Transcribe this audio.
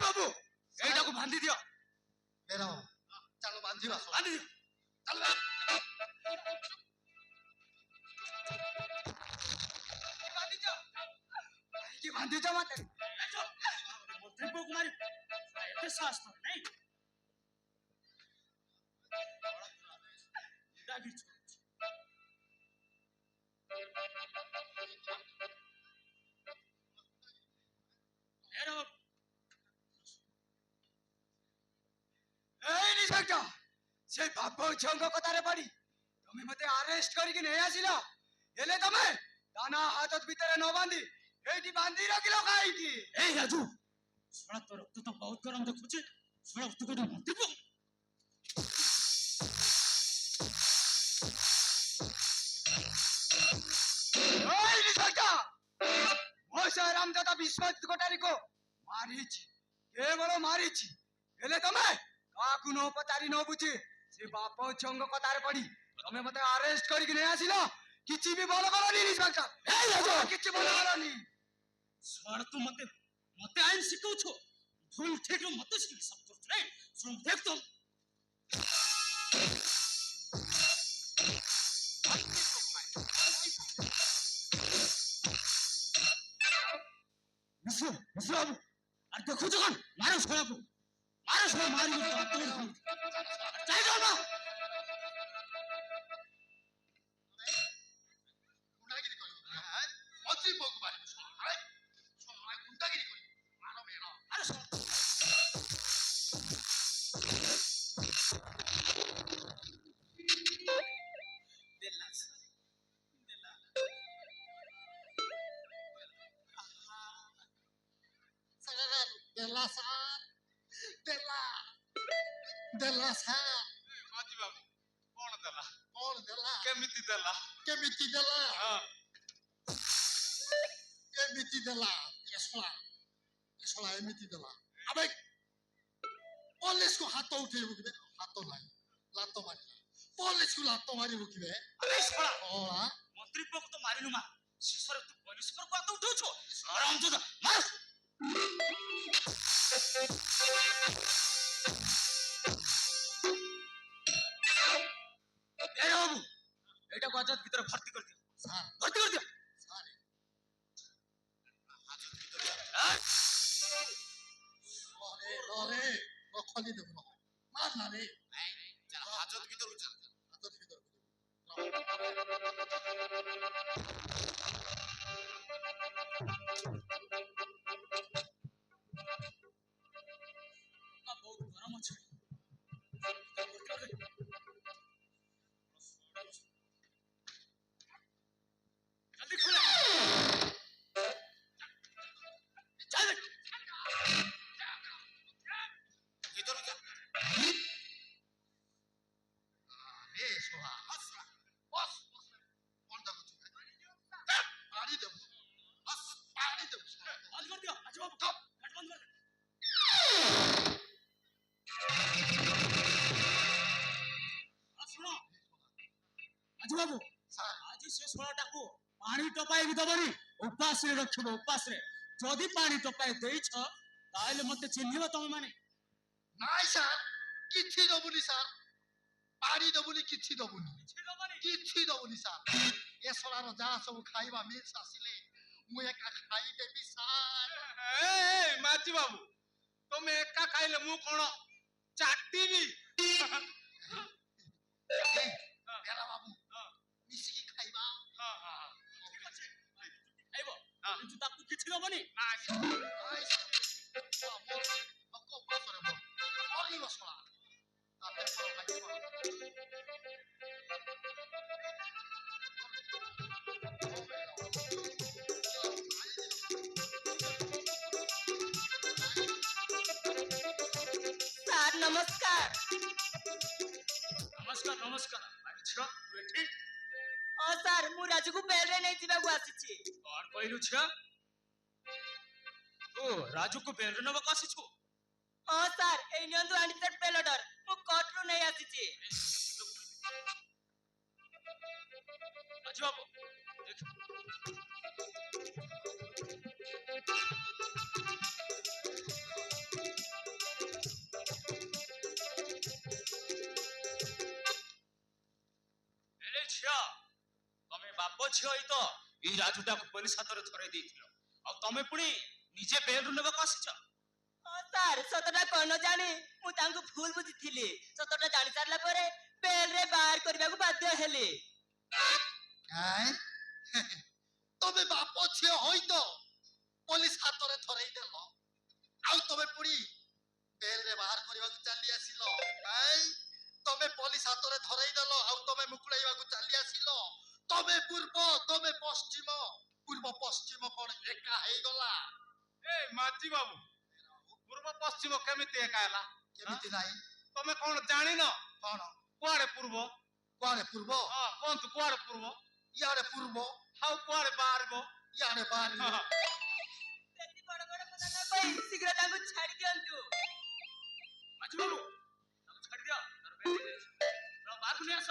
বাবু এইটাকে বাঁধি দিও। বেরো চলো বাঁধিবা বাঁধি দিও চল কি বাঁধি দিও মতে মন্ত্রী কুমারী এতে সাহস তো নাই দাগি से बाप झंग कतारे पड़ी तुम्हें मते अरेस्ट करके नहीं आसिल हेले तमे दाना हाथ भीतर न बांधी एठी बांधी रखिलो काई की ए राजू सुना तो रक्त तो बहुत गरम देखुची सुना तू को मंत्री को ओए निसका ओ साराम दादा विश्वास कोटारी को मारीची केवल मारीची हेले तमे काकू नो पतारी नो बुझी से बाप झंग कतारे पड़ी तमे मते अरेस्ट करके नहीं आसिल किछि भी बोल करनी इंस्पेक्टर ए राजू किछि बोल करनी सर तू मते मते आइन सिखौ छो भूल ठीक मते सिख सब कर रे सुन देख तुम मिस्र बाबू अरे देखो जगन मारो छोरा को मारो छोरा मारी चाहे जाओ ना गुंडागिरी करियो मंत्री बोक मारी अरे सोना गुंडागिरी करियो मारो मेरा अरे देला सा माजी बाबू कौन देला केमिति देला यसला एमिति देला अबे पुलिस को हाथ उठे रुकिबे हाथ नाही लातो मारी पुलिस को लातो मारी रुकिबे अरे छोरा ओला मंत्री पक तो मारिनु मा शिशर तू पुलिस पर को हाथ उठाउ छो आराम से मार ए बाबू एटा को आजाद भीतर भर्ती कर दियो सर भर्ती कर दियो सर आजाद भीतर लोरे रखली देबो मार ना रे चल हाजत भीतर चल हाजत भीतर का बहुत गरम अछि जल्दी खोले चल इधर जा रे सोहा बस कौन दा कुछ पानी देबो बस पानी देबो बंद कर दियो अच्छा बाबू कट बंद कर सुनो अच्छा बाबू सर आज से सोलाटा को पानी टपाई भी दबनी उपास रे रखबो उपास रे जदी पानी टपाई देई छ ताले मते चिन्हिबो तमे माने नाइ सर किछि दबुनी सर पानी दबुनी किछि दबुनी किछि दबुनी सर ए सोलार जा सब खाइबा मिस आसिले मु एका खाई देबी सर ए माजी बाबू तुम एका खाइले मु कोन चाटीबी ए बेला बाबू मिसी की खाइबा हां हां ठीक আছে আইবো কিন্তু তাকু কিছু দবনি नाइ सर मको पासरे बो ओली बसला ताते खाइबा सर नमस्कार नमस्कार नमस्कार अरे छिरा तू एठी ओ सर मु ରାଜୁକୁ ବେଲରେ ନେଇ ଯିବାକୁ ଆସିଛି। କଣ କହିଲୁ ଝିଅ? ତୁ ରାଜୁକୁ ବେଲରେ ନେବାକୁ ଆସିଛୁ? ହଁ ସାର୍, ଏଇ ନିଅନ୍ତୁ ଆଣିସେଟ୍ ବେଲ ଅର୍ଡର। ମୁଁ କୋର୍ଟରୁ ନେଇ ଆସିଛି। ରାଜୁ ବାବୁ ଦେଖ। ଏରେ ଝିଅ, ତମେ ବାପ ଝିଅ ଏଇ ତ ଏଇ ରାଜୁଟାକୁ ପୋଲିସ ହାତରେ ଧରେଇ ଦେଇଥିଲ, ଆଉ ତମେ ପୁଣି ନିଜେ ବେଲରୁ ନେବାକୁ ଆସିଛ? ହଁ ସାର୍, ସତଟା କଣ ଜାଣି ମୁଁ ତାଙ୍କୁ ଭୁଲ ବୁଝିଥିଲି। ସତଟା ଜାଣି ସାରିଲା ପରେ ବେଲରେ ବାହାର କରିବାକୁ ବାଧ୍ୟ ହେଲି। କାଇଁ ତମେ ବାପ ଝିଅ ହୋଇତ ପୋଲିସ ହାତରେ ଧରେଇ ଦେଲ, ଆଉ ତମେ ପୁଣି ବେଲରେ ବାହାର କରିବାକୁ ଚାଲି ଆସିଲ। କାଇଁ ତମେ ପୋଲିସ ହାତରେ ଧରେଇ ଦେଲ, ଆଉ ତମେ ମୁକୁଳେଇବାକୁ ଚାଲି ଆସିଲ। ତମେ ପୂର୍ବ, ତମେ ପଶ୍ଚିମ, ପୂର୍ବ ପଶ୍ଚିମ କଣ ଏକା ହେଇଗଲା? ଏ ମାଝି ବାବୁ, ପୂର୍ବ ପଶ୍ଚିମ କେମିତି ଏକା ହେଲା? କେମିତି ନାହିଁ? ତମେ କଣ ଜାଣିନ? କଣ କୁଆଡେ ପୂର୍ବ? କୁଆଡେ ପୂର୍ବ? ହଁ କୁହନ୍ତୁ, କୁଆଡେ ପୂର୍ବ? ଇଆଡେ ପୂର୍ବ, ଆଉ କୁଆଡେ ବାହାରିବ? ଇଆଡେ ବାହାରିବ। ବେଶୀ ବଡ ବଡ କଥା ନ କହି ଶୀଘ୍ର ତାଙ୍କୁ ଛାଡି ଦିଅନ୍ତୁ। ମାଝି ବାବୁ, ତାକୁ ଛାଡି ଦିଅ। ତାର ବେଲ ହେଇଯାଇଛି। ବାହାରକୁ ନେଇ ଆସ।